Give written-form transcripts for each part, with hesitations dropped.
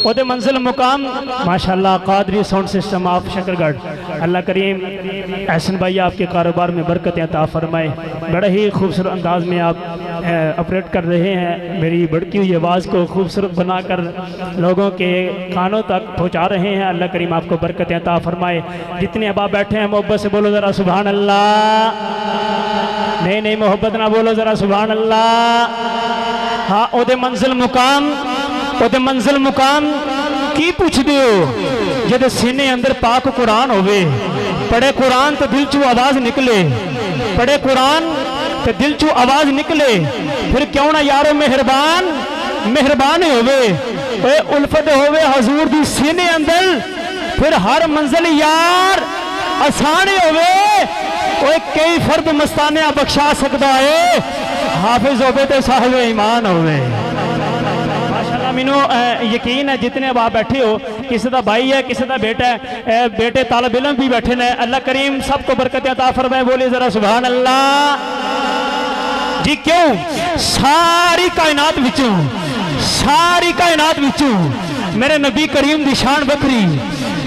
او دے منزل مقام ماشاءاللہ قادری ساؤنڈ سسٹم آف شکرگڑھ، اللہ کریم احسن بھائی آپ کے کاروبار میں برکت عطا فرمائے، بڑا ہی خوبصورت انداز میں آپ اپریٹ کر رہے ہیں، میری بڑکی ہوئی آواز کو خوبصورت بنا کر لوگوں کے کانوں تک پہنچا رہے ہیں، اللہ کریم آپ کو برکت عطا فرمائے۔ جتنے ابا بیٹھے ہیں محبت سے بولو ذرا سبحان اللہ، نہیں محبت نہ بولو ذرا سبحان اللہ۔ ہاں او دے منزل مقام کی پوچھ دیو جدے سینے اندر پاک قرآن ہوئے، پڑھے قرآن تو دل چو آواز نکلے، پڑھے قرآن تو دل چو آواز نکلے، پھر کیوں نہ یارو مہربان ہوئے، اے الفت ہوئے حضور دی سینے اندر، پھر ہر منزل یار آسانے ہوئے، اے کئی فرد مستانیاں بخشا سکتا ہے، حافظ ہوئے تے صاحب ایمان ہوئے۔ ماشاءاللہ مینوں یقین ہے جتنے اب آپ بیٹھے ہو، کسی دا بھائی ہے کسی دا بیٹا ہے، بیٹے طالب علم بھی بیٹھے ہیں، اللہ کریم سب کو برکت عطا فرمائے، بولے ذرا سبحان اللہ۔ جی کیوں ساری کائنات وچوں میرے نبی کریم دی شان بکری،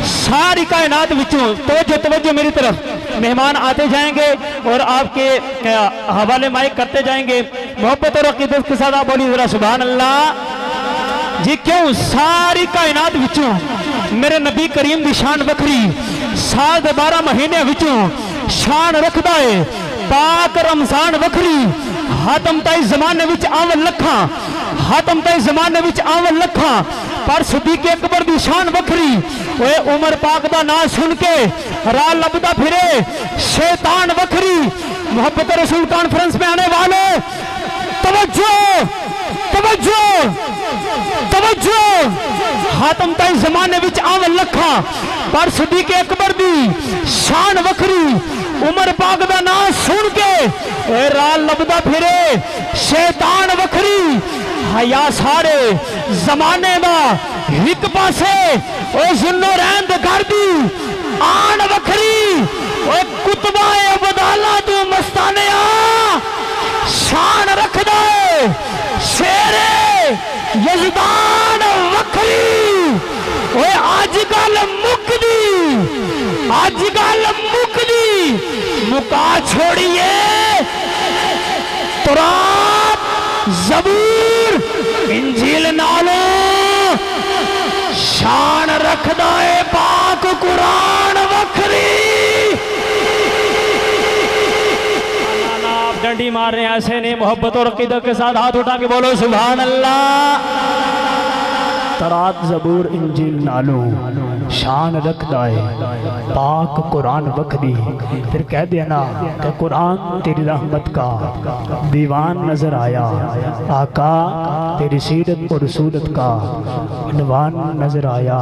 ساری کائنات وچوں توجہ میری طرف، مہمان آتے جائیں گے اور آپ کے حوالے مائک کرتے جائیں گے، محبت اور عقیدت کے ساتھ آپ بولی ذرا سبحان اللہ۔ جی کیوں ساری کائنات وچوں میرے نبی کریم دی شان بکری، سال دے 12 مہینے وچوں شان رکھ دائے، پاک رمضان وکری، حاتم تائی زمانے وچ آون لکھاں، پر صدیق اکبر دی شان وکری، اے عمر پاک دا نا سن کے راہ لبدا پھرے شیطان وکری۔ محبت رسول کانفرنس میں آنے والے توجہ، حاتم تائی زمانے وچ آون لکھاں، پر صدیق اکبر دی شان وکری، عمر پاک دا نا سن کے اے راہ لبدا پھرے شیطان وکری۔ حیا سارے زمانے دا ہک پاسے، اے ذنو رہند گھر دی آن وکری، اے کتبہ عبداللہ تو مستانیاں شان رکھ دائے، شیر یزدان وکری، اے آج گل مکدی، مکا چھوڑیے تورات زبور انجیل نالو، شان رکھ دائے پاک قرآن وکری۔ آپ ڈنڈی مار رہے ہیں ایسے نہیں، محبت اور عقیدت کے ساتھ ہاتھ اٹھا کے بولو سبحان اللہ۔ تورات زبور انجیل نالو شان رکھ دائے پاک قرآن وکری، پھر کہہ دینا کہ قرآن تیری رحمت کا دیوان نظر آیا، آقا تیری سیرت اور رسولت کا عنوان نظر آیا۔